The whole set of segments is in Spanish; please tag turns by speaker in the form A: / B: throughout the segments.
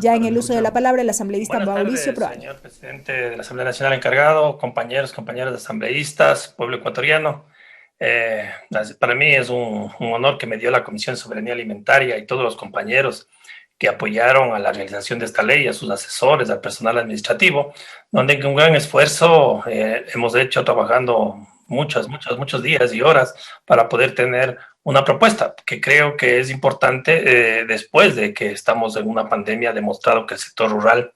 A: Ya en el uso de la palabra, el asambleísta
B: Buenas
A: Mauricio
B: tardes,
A: Proaño.
B: señor presidente de la Asamblea Nacional encargado, compañeros, compañeras asambleístas, pueblo ecuatoriano. Para mí es un honor que me dio la Comisión de Soberanía Alimentaria y todos los compañeros que apoyaron a la realización de esta ley, a sus asesores, al personal administrativo, donde con un gran esfuerzo hemos hecho trabajando muchos días y horas para poder tener una propuesta que creo que es importante después de que estamos en una pandemia, demostrado que el sector rural,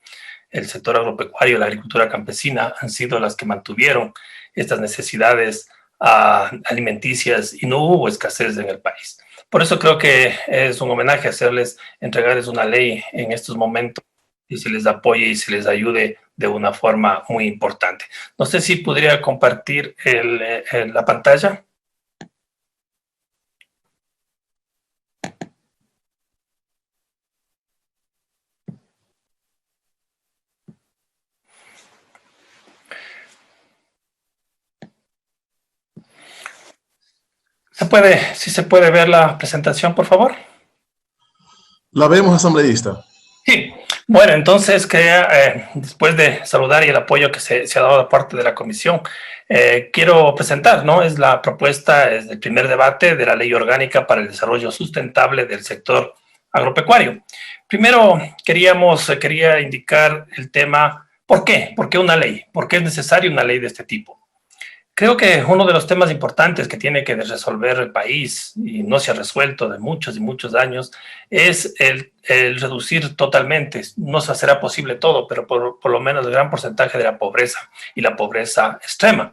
B: el sector agropecuario, la agricultura campesina han sido las que mantuvieron estas necesidades alimenticias y no hubo escasez en el país. Por eso creo que es un homenaje hacerles, entregarles una ley en estos momentos y se les apoye y se les ayude de una forma muy importante. No sé si podría compartir la pantalla. Si se puede ver la presentación, por favor.
C: La vemos, asambleísta.
B: Sí, bueno, entonces quería, después de saludar y el apoyo que se ha dado de parte de la comisión, quiero presentar, ¿no? Es la propuesta, es el primer debate de la Ley Orgánica para el Desarrollo Sustentable del Sector Agropecuario. Primero, quería indicar el tema, ¿por qué? ¿Por qué una ley? ¿Por qué es necesaria una ley de este tipo? Creo que uno de los temas importantes que tiene que resolver el país y no se ha resuelto de muchos y muchos años es el reducir totalmente, no se será posible todo, pero por lo menos el gran porcentaje de la pobreza y la pobreza extrema.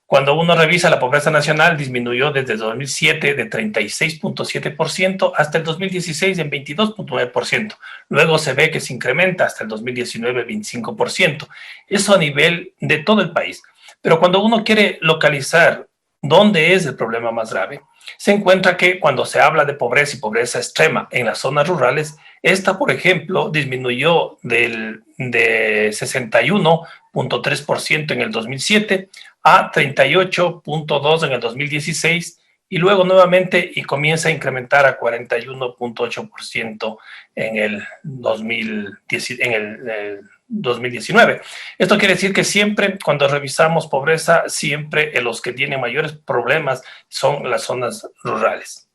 B: Cuando uno revisa la pobreza nacional, disminuyó desde 2007 de 36.7% hasta el 2016 en 22.9%. Luego se ve que se incrementa hasta el 2019 25%. Eso a nivel de todo el país. Pero cuando uno quiere localizar dónde es el problema más grave, se encuentra que cuando se habla de pobreza y pobreza extrema en las zonas rurales, esta, por ejemplo, disminuyó de 61.3% en el 2007 a 38.2% en el 2016 y luego nuevamente y comienza a incrementar a 41.8% en el 2019. Esto quiere decir que siempre cuando revisamos pobreza, siempre los que tienen mayores problemas son las zonas rurales.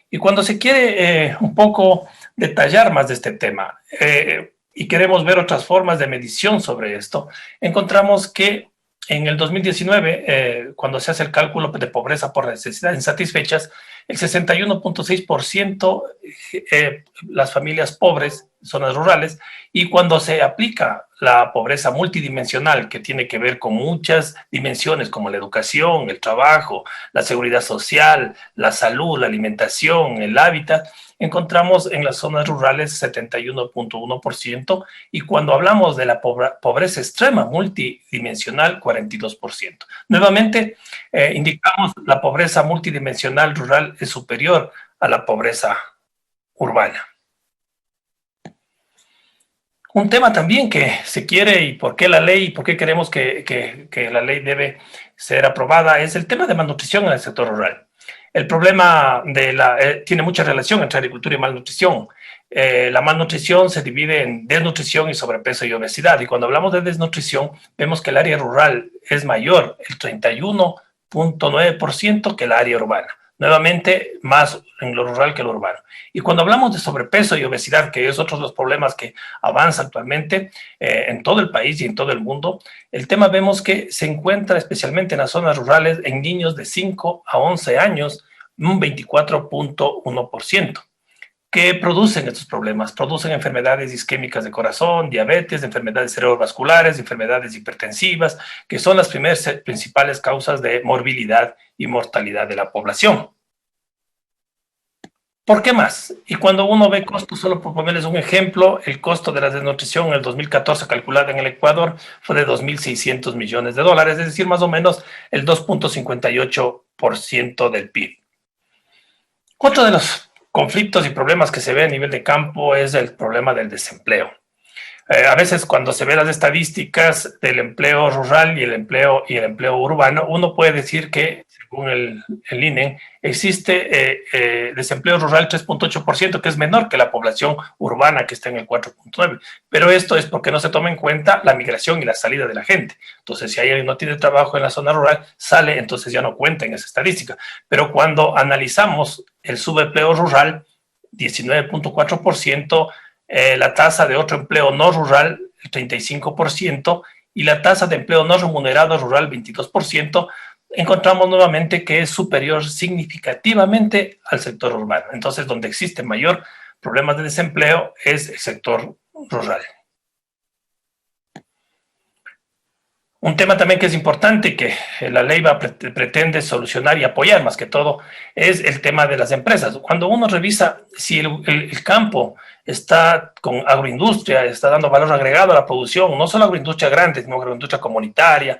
B: Y cuando se quiere un poco detallar más de este tema y queremos ver otras formas de medición sobre esto, encontramos que en el 2019, cuando se hace el cálculo de pobreza por necesidades insatisfechas, el 61.6% las familias pobres, zonas rurales, y cuando se aplica la pobreza multidimensional, que tiene que ver con muchas dimensiones como la educación, el trabajo, la seguridad social, la salud, la alimentación, el hábitat, encontramos en las zonas rurales 71.1% y cuando hablamos de la pobreza extrema multidimensional 42%. Nuevamente, indicamos la pobreza multidimensional rural es superior a la pobreza urbana. Un tema también que se quiere y por qué la ley y por qué queremos que la ley debe ser aprobada es el tema de malnutrición en el sector rural. El problema tiene mucha relación entre agricultura y malnutrición. La malnutrición se divide en desnutrición y sobrepeso y obesidad. Y cuando hablamos de desnutrición, vemos que el área rural es mayor, el 31.9% que el área urbana. Nuevamente, más en lo rural que en lo urbano. Y cuando hablamos de sobrepeso y obesidad, que es otro de los problemas que avanza actualmente en todo el país y en todo el mundo, el tema vemos que se encuentra especialmente en las zonas rurales en niños de 5 a 11 años, un 24.1%. ¿Qué producen estos problemas? Producen enfermedades isquémicas de corazón, diabetes, enfermedades cerebrovasculares, enfermedades hipertensivas, que son las principales causas de morbilidad y mortalidad de la población. ¿Por qué más? Y cuando uno ve costos, solo por ponerles un ejemplo, el costo de la desnutrición en el 2014 calculado en el Ecuador fue de 2.600 millones de dólares, es decir, más o menos el 2.58% del PIB. Otro de los conflictos y problemas que se ve a nivel de campo es el problema del desempleo. A veces cuando se ven las estadísticas del empleo rural y el empleo urbano, uno puede decir que, según el INE, existe desempleo rural 3.8%, que es menor que la población urbana, que está en el 4.9%. Pero esto es porque no se toma en cuenta la migración y la salida de la gente. Entonces, si alguien no tiene trabajo en la zona rural, sale, entonces ya no cuenta en esa estadística. Pero cuando analizamos el subempleo rural, 19.4%, la tasa de otro empleo no rural, el 35%, y la tasa de empleo no remunerado rural, 22%, encontramos nuevamente que es superior significativamente al sector urbano. Entonces, donde existe mayor problemas de desempleo es el sector rural. Un tema también que es importante y que la ley pretende solucionar y apoyar más que todo es el tema de las empresas. Cuando uno revisa si el campo está con agroindustria, está dando valor agregado a la producción, no solo agroindustria grande, sino agroindustria comunitaria,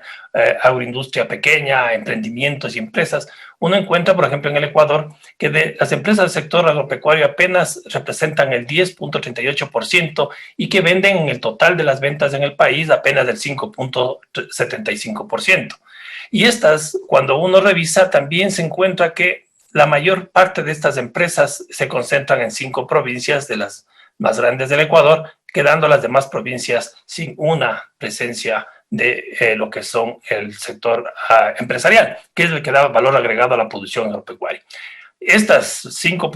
B: agroindustria pequeña, emprendimientos y empresas, uno encuentra, por ejemplo, en el Ecuador, que de las empresas del sector agropecuario apenas representan el 10.38% y que venden en el total de las ventas en el país apenas del 5.75%. Y estas, cuando uno revisa, también se encuentra que la mayor parte de estas empresas se concentran en 5 provincias de las más grandes del Ecuador, quedando las demás provincias sin una presencia de lo que son el sector empresarial, que es el que da valor agregado a la producción agropecuaria. Estas 5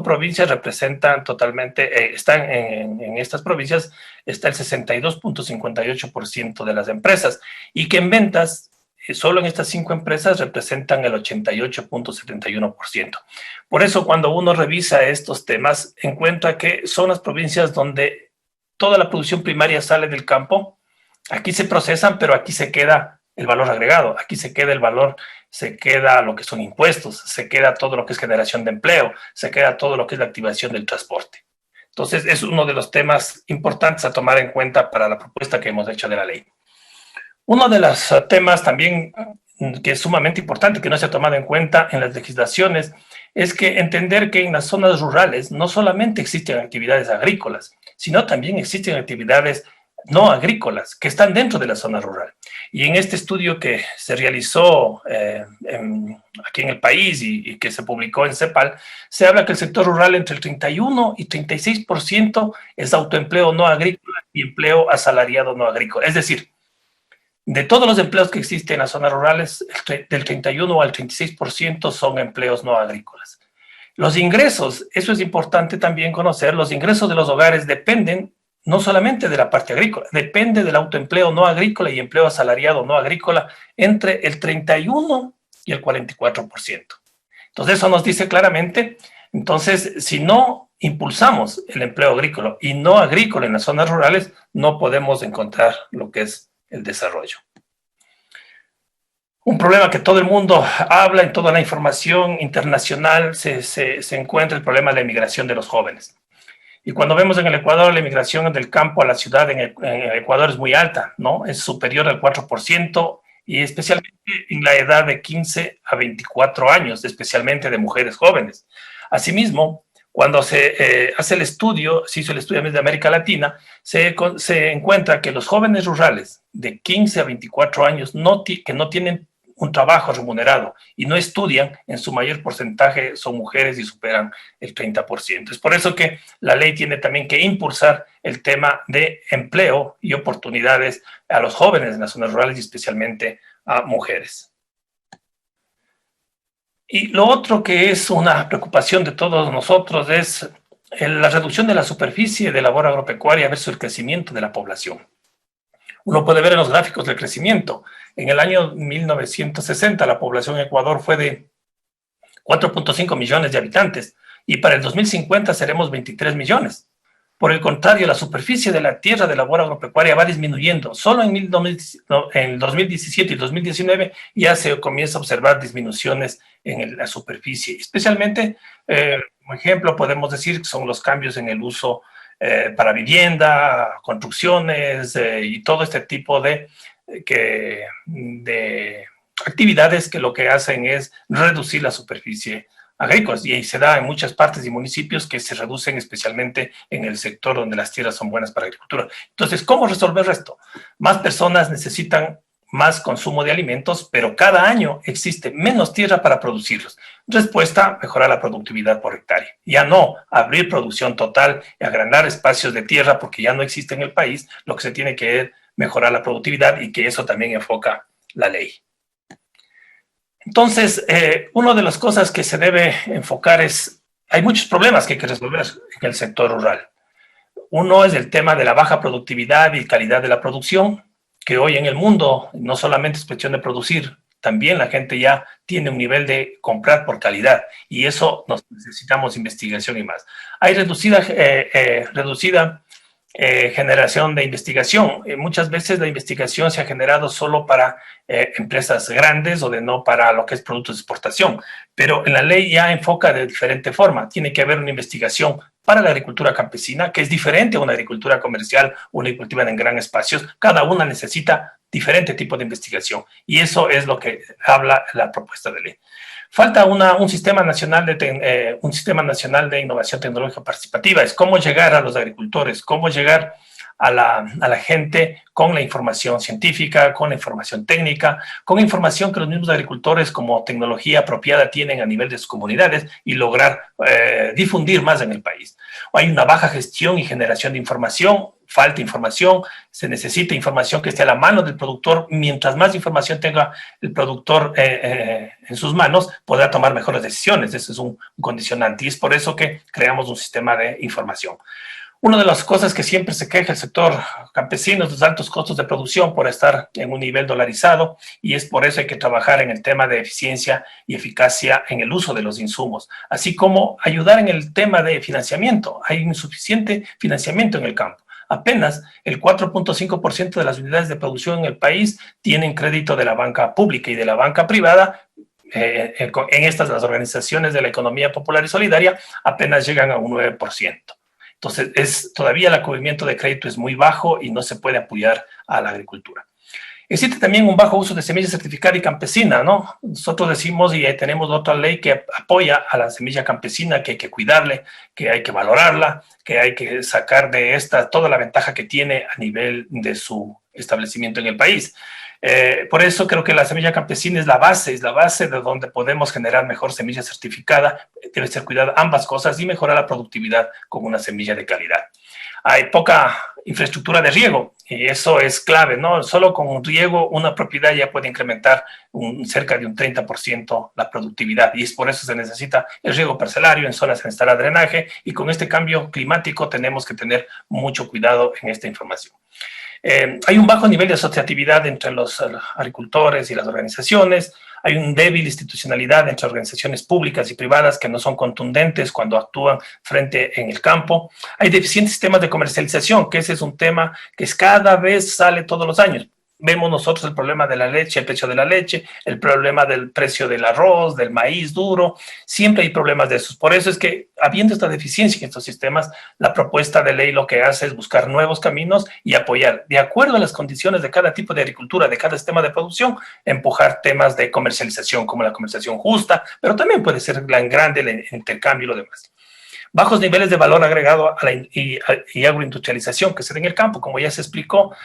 B: provincias representan totalmente, están en estas provincias, está el 62.58% de las empresas, y que en ventas, solo en estas 5 empresas representan el 88.71%. Por eso, cuando uno revisa estos temas, encuentra que son las provincias donde toda la producción primaria sale del campo. Aquí se procesan, pero aquí se queda el valor agregado, aquí se queda el valor, se queda lo que son impuestos, se queda todo lo que es generación de empleo, se queda todo lo que es la activación del transporte. Entonces, es uno de los temas importantes a tomar en cuenta para la propuesta que hemos hecho de la ley. Uno de los temas también que es sumamente importante, que no se ha tomado en cuenta en las legislaciones, es que entender que en las zonas rurales no solamente existen actividades agrícolas, sino también existen actividades no agrícolas que están dentro de la zona rural. Y en este estudio que se realizó aquí en el país y que se publicó en CEPAL, se habla que el sector rural entre el 31 y 36% es autoempleo no agrícola y empleo asalariado no agrícola. Es decir, de todos los empleos que existen en las zonas rurales, del 31 al 36% son empleos no agrícolas. Los ingresos, eso es importante también conocer, los ingresos de los hogares dependen no solamente de la parte agrícola, depende del autoempleo no agrícola y empleo asalariado no agrícola entre el 31 y el 44%. Entonces, eso nos dice claramente, entonces, si no impulsamos el empleo agrícola y no agrícola en las zonas rurales, no podemos encontrar lo que es el desarrollo. Un problema que todo el mundo habla en toda la información internacional, se encuentra el problema de la emigración de los jóvenes. Y cuando vemos en el Ecuador la emigración del campo a la ciudad en el Ecuador es muy alta, ¿no? Es superior al 4% y especialmente en la edad de 15 a 24 años, especialmente de mujeres jóvenes. Asimismo, cuando se hace el estudio, se hizo el estudio de América Latina, se encuentra que los jóvenes rurales de 15 a 24 años que no tienen un trabajo remunerado y no estudian, en su mayor porcentaje son mujeres y superan el 30%. Es por eso que la ley tiene también que impulsar el tema de empleo y oportunidades a los jóvenes en las zonas rurales y especialmente a mujeres. Y lo otro que es una preocupación de todos nosotros es la reducción de la superficie de labor agropecuaria versus el crecimiento de la población. Uno puede ver en los gráficos del crecimiento. En el año 1960 la población en Ecuador fue de 4.5 millones de habitantes y para el 2050 seremos 23 millones. Por el contrario, la superficie de la tierra de labor agropecuaria va disminuyendo. Solo en el 2017 y 2019 ya se comienza a observar disminuciones en la superficie. Especialmente, como ejemplo, podemos decir que son los cambios en el uso para vivienda, construcciones y todo este tipo de actividades que lo que hacen es reducir la superficie agrícolas, y se da en muchas partes y municipios que se reducen especialmente en el sector donde las tierras son buenas para agricultura. Entonces, ¿cómo resolver esto? Más personas necesitan más consumo de alimentos, pero cada año existe menos tierra para producirlos. Respuesta, mejorar la productividad por hectárea. Ya no abrir producción total y agrandar espacios de tierra porque ya no existe en el país. Lo que se tiene que es mejorar la productividad, y que eso también enfoca la ley. Entonces, una de las cosas que se debe enfocar es, hay muchos problemas que hay que resolver en el sector rural. Uno es el tema de la baja productividad y calidad de la producción, que hoy en el mundo no solamente es cuestión de producir, también la gente ya tiene un nivel de comprar por calidad, y eso necesitamos investigación y más. Hay reducida generación de investigación. Muchas veces la investigación se ha generado solo para empresas grandes o no para lo que es productos de exportación, pero en la ley ya enfoca de diferente forma. Tiene que haber una investigación para la agricultura campesina, que es diferente a una agricultura comercial o una agricultura en gran espacios. Cada una necesita diferente tipo de investigación, y eso es lo que habla la propuesta de ley. Falta un sistema nacional de innovación tecnológica participativa. Es cómo llegar a los agricultores, cómo llegar a la gente con la información científica, con la información técnica, con información que los mismos agricultores como tecnología apropiada tienen a nivel de sus comunidades, y lograr difundir más en el país. Hay una baja gestión y generación de información, falta información, se necesita información que esté a la mano del productor. Mientras más información tenga el productor en sus manos, podrá tomar mejores decisiones. Ese es un condicionante, y es por eso que creamos un sistema de información. Una de las cosas que siempre se queja el sector campesino es los altos costos de producción por estar en un nivel dolarizado, y es por eso hay que trabajar en el tema de eficiencia y eficacia en el uso de los insumos, así como ayudar en el tema de financiamiento. Hay insuficiente financiamiento en el campo. Apenas el 4.5% de las unidades de producción en el país tienen crédito de la banca pública, y de la banca privada, en estas las organizaciones de la economía popular y solidaria, apenas llegan a un 9%. Entonces, todavía el cubrimiento de crédito es muy bajo y no se puede apoyar a la agricultura. Existe también un bajo uso de semilla certificada y campesina, ¿no? Nosotros decimos, y tenemos otra ley que apoya a la semilla campesina, que hay que cuidarle, que hay que valorarla, que hay que sacar de esta toda la ventaja que tiene a nivel de su establecimiento en el país. Por eso creo que la semilla campesina es la base de donde podemos generar mejor semilla certificada. Debe ser cuidada ambas cosas y mejorar la productividad con una semilla de calidad. Hay poca infraestructura de riego, y eso es clave, ¿no? Solo con un riego, una propiedad ya puede incrementar cerca de un 30% la productividad, y es por eso se necesita el riego parcelario en zonas en instalar drenaje, y con este cambio climático tenemos que tener mucho cuidado en esta información. Hay un bajo nivel de asociatividad entre los agricultores y las organizaciones. Hay una débil institucionalidad entre organizaciones públicas y privadas que no son contundentes cuando actúan frente en el campo. Hay deficientes sistemas de comercialización, que ese es un tema que cada vez sale todos los años. Vemos nosotros el problema de la leche, el precio de la leche, el problema del precio del arroz, del maíz duro. Siempre hay problemas de esos. Por eso es que, habiendo esta deficiencia en estos sistemas, la propuesta de ley lo que hace es buscar nuevos caminos y apoyar, de acuerdo a las condiciones de cada tipo de agricultura, de cada sistema de producción, empujar temas de comercialización, como la comercialización justa, pero también puede ser en grande el intercambio y lo demás. Bajos niveles de valor agregado y agroindustrialización que se da en el campo, como ya se explicó.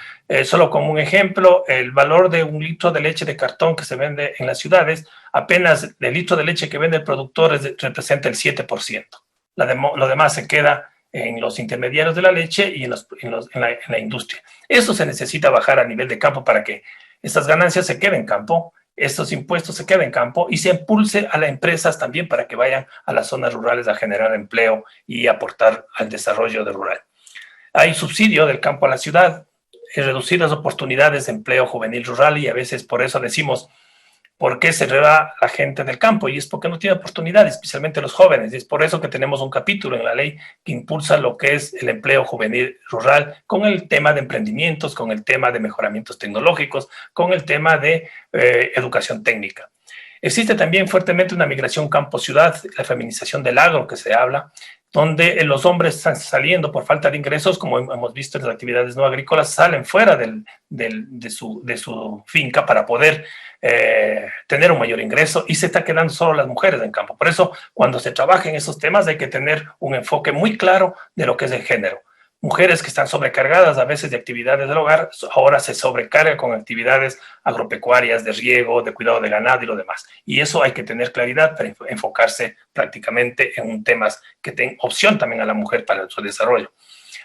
B: Solo como un ejemplo, el valor de un litro de leche de cartón que se vende en las ciudades, apenas el litro de leche que vende el productor representa el 7%. Lo demás se queda en los intermediarios de la leche y en la industria. Eso se necesita bajar a nivel de campo para que estas ganancias se queden en campo, estos impuestos se queden en campo, y se impulse a las empresas también para que vayan a las zonas rurales a generar empleo y aportar al desarrollo rural. Hay subsidio del campo a la ciudad, reducidas oportunidades de empleo juvenil rural, y a veces por eso decimos, ¿por qué se va la gente del campo? Y es porque no tiene oportunidades, especialmente los jóvenes. Y es por eso que tenemos un capítulo en la ley que impulsa lo que es el empleo juvenil rural, con el tema de emprendimientos, con el tema de mejoramientos tecnológicos, con el tema de educación técnica. Existe también fuertemente una migración campo-ciudad, la feminización del agro que se habla. donde los hombres están saliendo por falta de ingresos, como hemos visto en las actividades no agrícolas, salen fuera de su finca para poder tener un mayor ingreso, y se está quedando solo las mujeres en campo. Por eso, cuando se trabaja en esos temas, hay que tener un enfoque muy claro de lo que es el género. Mujeres que están sobrecargadas a veces de actividades del hogar, ahora se sobrecargan con actividades agropecuarias, de riego, de cuidado de ganado y lo demás. Y eso hay que tener claridad para enfocarse prácticamente en temas que den opción también a la mujer para su desarrollo.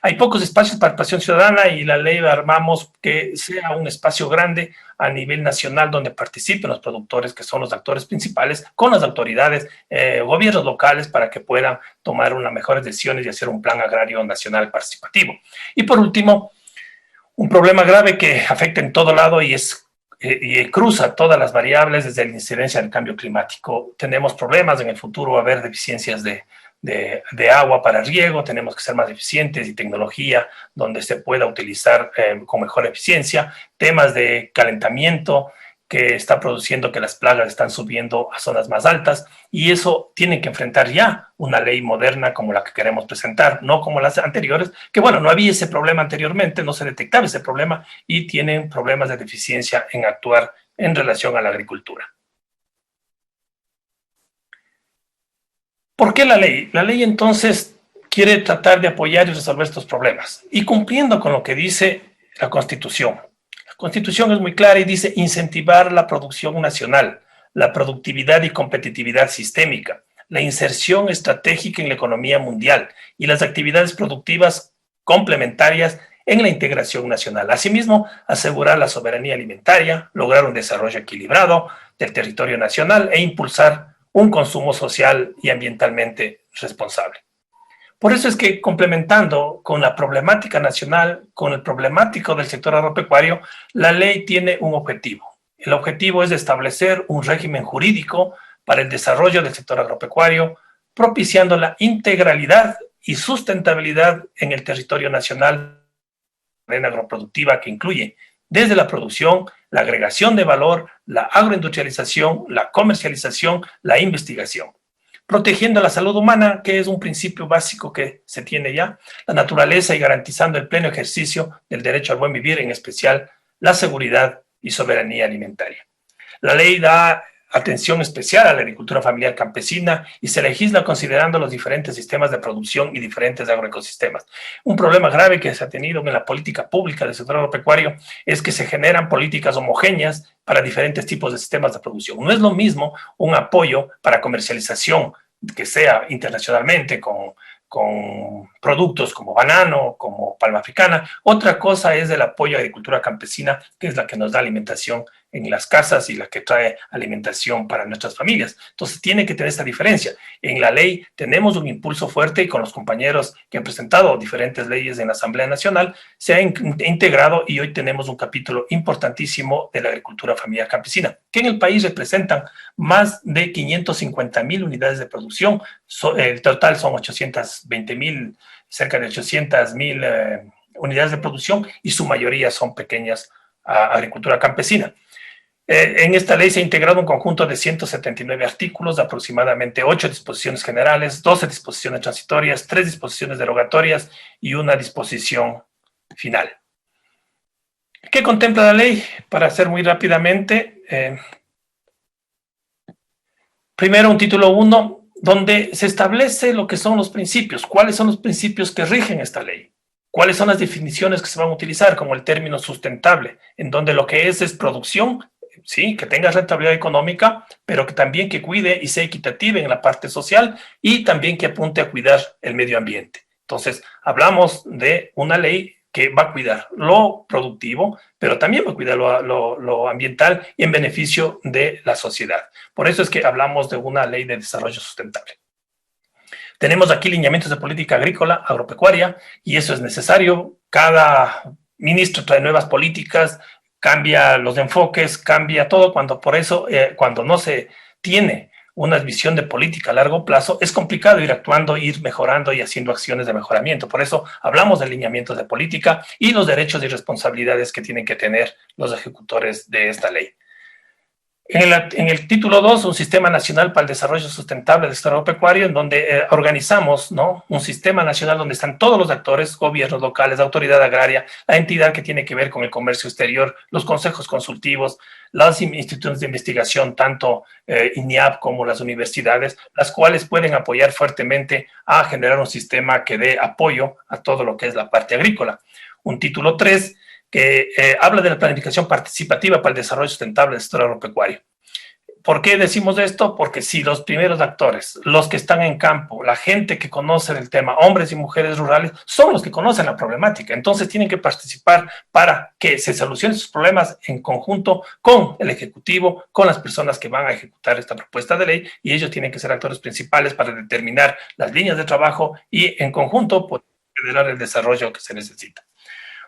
B: Hay pocos espacios de participación ciudadana, y la ley armamos que sea un espacio grande a nivel nacional donde participen los productores, que son los actores principales, con las autoridades, gobiernos locales, para que puedan tomar unas mejores decisiones y hacer un plan agrario nacional participativo. Y por último, un problema grave que afecta en todo lado y cruza todas las variables desde la incidencia del cambio climático. Tenemos problemas en el futuro, va a haber deficiencias de agua para riego, tenemos que ser más eficientes, y tecnología donde se pueda utilizar con mejor eficiencia, temas de calentamiento que está produciendo que las plagas están subiendo a zonas más altas, y eso tiene que enfrentar ya una ley moderna como la que queremos presentar, no como las anteriores, que bueno, no había ese problema anteriormente, no se detectaba ese problema, y tienen problemas de deficiencia en actuar en relación a la agricultura. ¿Por qué la ley? La ley entonces quiere tratar de apoyar y resolver estos problemas, y cumpliendo con lo que dice la Constitución. La Constitución es muy clara y dice incentivar la producción nacional, la productividad y competitividad sistémica, la inserción estratégica en la economía mundial y las actividades productivas complementarias en la integración nacional. Asimismo, asegurar la soberanía alimentaria, lograr un desarrollo equilibrado del territorio nacional e impulsar un consumo social y ambientalmente responsable. Por eso es que, complementando con la problemática nacional, con el problemático del sector agropecuario, la ley tiene un objetivo. El objetivo es establecer un régimen jurídico para el desarrollo del sector agropecuario, propiciando la integralidad y sustentabilidad en el territorio nacional de la cadena agroproductiva, que incluye desde la producción, la agregación de valor, la agroindustrialización, la comercialización, la investigación, protegiendo la salud humana, que es un principio básico que se tiene ya, la naturaleza, y garantizando el pleno ejercicio del derecho al buen vivir, en especial la seguridad y soberanía alimentaria. La ley da atención especial a la agricultura familiar campesina y se legisla considerando los diferentes sistemas de producción y diferentes agroecosistemas. Un problema grave que se ha tenido en la política pública del sector agropecuario es que se generan políticas homogéneas para diferentes tipos de sistemas de producción. No es lo mismo un apoyo para comercialización que sea internacionalmente con productos como banano, como palma africana. Otra cosa es el apoyo a la agricultura campesina, que es la que nos da alimentación en las casas y la que trae alimentación para nuestras familias. Entonces tiene que tener esta diferencia. En la ley tenemos un impulso fuerte, y con los compañeros que han presentado diferentes leyes en la Asamblea Nacional se ha integrado, y hoy tenemos un capítulo importantísimo de la agricultura familiar campesina, que en el país representan más de 550,000 unidades de producción. El total son 820,000, cerca de 800,000 unidades de producción, y su mayoría son pequeñas agricultura campesina. En esta ley se ha integrado un conjunto de 179 artículos, de aproximadamente 8 disposiciones generales, 12 disposiciones transitorias, 3 disposiciones derogatorias y una disposición final. ¿Qué contempla la ley? Para hacer muy rápidamente, primero un título 1, donde se establece lo que son los principios. ¿Cuáles son los principios que rigen esta ley? ¿Cuáles son las definiciones que se van a utilizar? Como el término sustentable, en donde lo que es producción, sí, que tenga rentabilidad económica, pero que también que cuide y sea equitativa en la parte social, y también que apunte a cuidar el medio ambiente. Entonces, hablamos de una ley que va a cuidar lo productivo, pero también va a cuidar lo ambiental, y en beneficio de la sociedad. Por eso es que hablamos de una ley de desarrollo sustentable. Tenemos aquí lineamientos de política agrícola, agropecuaria, y eso es necesario. Cada ministro trae nuevas políticas, cambia los enfoques, cambia todo. Por eso, cuando no se tiene una visión de política a largo plazo, es complicado ir actuando, ir mejorando y haciendo acciones de mejoramiento. Por eso hablamos de lineamientos de política y los derechos y responsabilidades que tienen que tener los ejecutores de esta ley. En el título 2, un sistema nacional para el desarrollo sustentable del sector agropecuario, en donde organizamos, ¿no?, un sistema nacional donde están todos los actores, gobiernos locales, autoridad agraria, la entidad que tiene que ver con el comercio exterior, los consejos consultivos, las instituciones de investigación, tanto INIAP como las universidades, las cuales pueden apoyar fuertemente a generar un sistema que dé apoyo a todo lo que es la parte agrícola. Un título 3, que habla de la planificación participativa para el desarrollo sustentable del sector agropecuario. ¿Por qué decimos esto? Porque si los primeros actores, los que están en campo, la gente que conoce el tema, hombres y mujeres rurales, son los que conocen la problemática. Entonces tienen que participar para que se solucionen sus problemas en conjunto con el Ejecutivo, con las personas que van a ejecutar esta propuesta de ley, y ellos tienen que ser actores principales para determinar las líneas de trabajo y en conjunto poder generar el desarrollo que se necesita.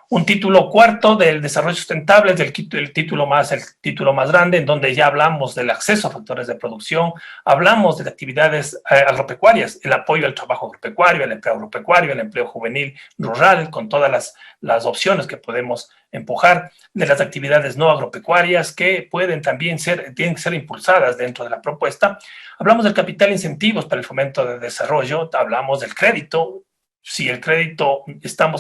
B: Un título 4 del desarrollo sustentable es el título más grande, en donde ya hablamos del acceso a factores de producción, hablamos de actividades agropecuarias, el apoyo al trabajo agropecuario, al empleo agropecuario, el empleo juvenil rural, con todas las opciones que podemos empujar, de las actividades no agropecuarias que tienen que ser impulsadas dentro de la propuesta. Hablamos del capital e incentivos para el fomento de desarrollo, hablamos del crédito. Si el crédito,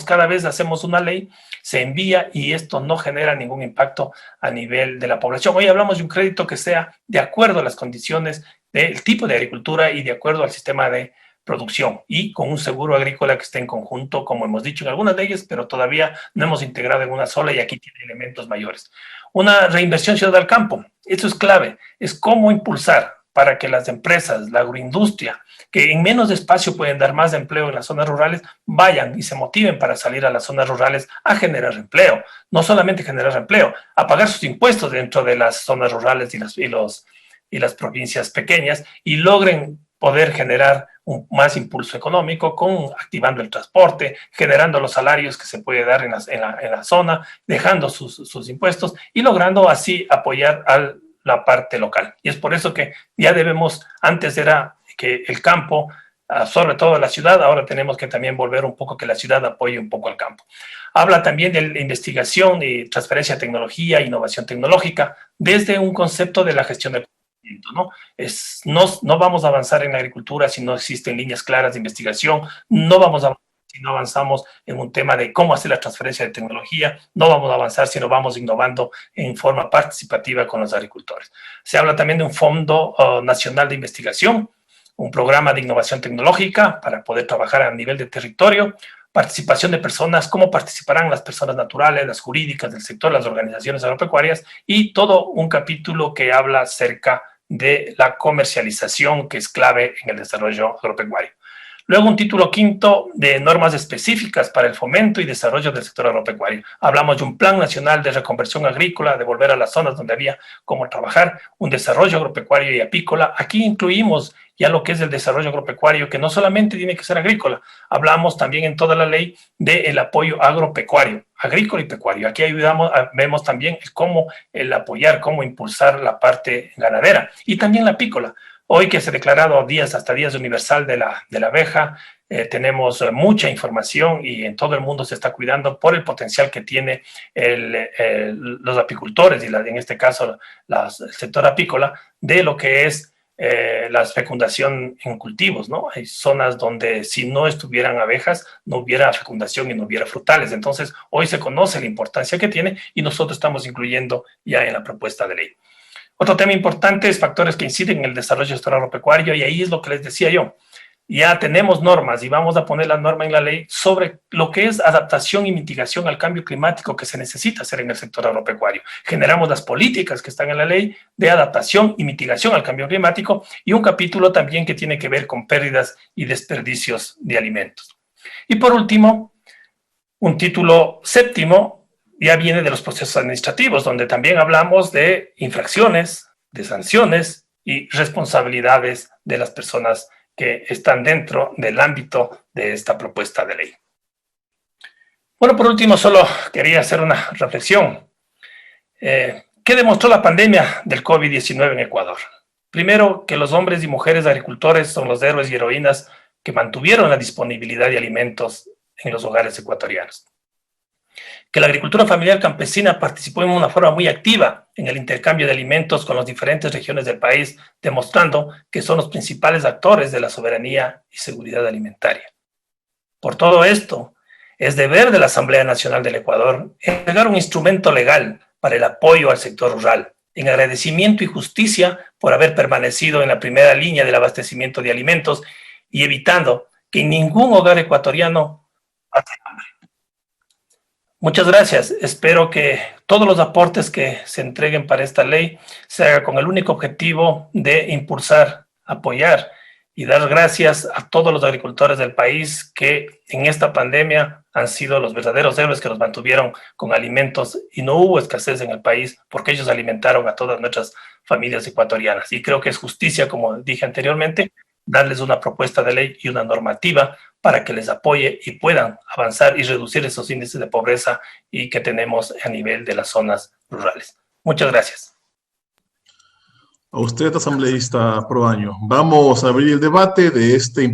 B: cada vez hacemos una ley, se envía y esto no genera ningún impacto a nivel de la población. Hoy hablamos de un crédito que sea de acuerdo a las condiciones del tipo de agricultura y de acuerdo al sistema de producción, y con un seguro agrícola que esté en conjunto, como hemos dicho en algunas leyes, pero todavía no hemos integrado en una sola, y aquí tiene elementos mayores. Una reinversión ciudad al campo, esto es clave, es cómo impulsar para que las empresas, la agroindustria, que en menos espacio pueden dar más empleo en las zonas rurales, vayan y se motiven para salir a las zonas rurales a generar empleo. No solamente generar empleo, a pagar sus impuestos dentro de las zonas rurales y las provincias pequeñas, y logren poder generar más impulso económico, activando el transporte, generando los salarios que se puede dar en la zona, dejando sus impuestos y logrando así apoyar la parte local. Y es por eso que ya debemos, antes era que el campo sobre todo la ciudad, ahora tenemos que también volver un poco que la ciudad apoye un poco al campo. Habla también de investigación y transferencia de tecnología, innovación tecnológica, desde un concepto de la gestión del conocimiento, ¿no? No vamos a avanzar en la agricultura si no existen líneas claras de investigación, no vamos a avanzar si no avanzamos en un tema de cómo hacer la transferencia de tecnología, no vamos a avanzar si no vamos innovando en forma participativa con los agricultores. Se habla también de un Fondo Nacional de Investigación, un programa de innovación tecnológica para poder trabajar a nivel de territorio, participación de personas, cómo participarán las personas naturales, las jurídicas del sector, las organizaciones agropecuarias, y todo un capítulo que habla acerca de la comercialización, que es clave en el desarrollo agropecuario. Luego un título quinto de normas específicas para el fomento y desarrollo del sector agropecuario. Hablamos de un plan nacional de reconversión agrícola, de volver a las zonas donde había cómo trabajar, un desarrollo agropecuario y apícola. Aquí incluimos ya lo que es el desarrollo agropecuario, que no solamente tiene que ser agrícola. Hablamos también en toda la ley del apoyo agropecuario, agrícola y pecuario. Aquí vemos también el apoyar, cómo impulsar la parte ganadera y también la apícola. Hoy que se ha declarado hasta días universal de la abeja, tenemos mucha información y en todo el mundo se está cuidando por el potencial que tiene los apicultores y en este caso el sector apícola de lo que es la fecundación en cultivos, ¿no? Hay zonas donde si no estuvieran abejas no hubiera fecundación y no hubiera frutales. Entonces hoy se conoce la importancia que tiene y nosotros estamos incluyendo ya en la propuesta de ley. Otro tema importante es factores que inciden en el desarrollo del sector agropecuario, y ahí es lo que les decía yo. Ya tenemos normas y vamos a poner la norma en la ley sobre lo que es adaptación y mitigación al cambio climático que se necesita hacer en el sector agropecuario. Generamos las políticas que están en la ley de adaptación y mitigación al cambio climático, y un capítulo también que tiene que ver con pérdidas y desperdicios de alimentos. Y por último, un título séptimo ya viene de los procesos administrativos, donde también hablamos de infracciones, de sanciones y responsabilidades de las personas que están dentro del ámbito de esta propuesta de ley. Bueno, por último, solo quería hacer una reflexión. ¿Qué demostró la pandemia del COVID-19 en Ecuador? Primero, que los hombres y mujeres agricultores son los héroes y heroínas que mantuvieron la disponibilidad de alimentos en los hogares ecuatorianos. que la agricultura familiar campesina participó en una forma muy activa en el intercambio de alimentos con las diferentes regiones del país, demostrando que son los principales actores de la soberanía y seguridad alimentaria. Por todo esto, es deber de la Asamblea Nacional del Ecuador entregar un instrumento legal para el apoyo al sector rural, en agradecimiento y justicia por haber permanecido en la primera línea del abastecimiento de alimentos y evitando que ningún hogar ecuatoriano pase hambre. Muchas gracias. Espero que todos los aportes que se entreguen para esta ley se hagan con el único objetivo de impulsar, apoyar y dar gracias a todos los agricultores del país que en esta pandemia han sido los verdaderos héroes que nos mantuvieron con alimentos y no hubo escasez en el país porque ellos alimentaron a todas nuestras familias ecuatorianas. Y creo que es justicia, como dije anteriormente, darles una propuesta de ley y una normativa para que les apoye y puedan avanzar y reducir esos índices de pobreza y que tenemos a nivel de las zonas rurales. Muchas gracias.
C: A usted, asambleísta Proaño. Vamos a abrir el debate de este importante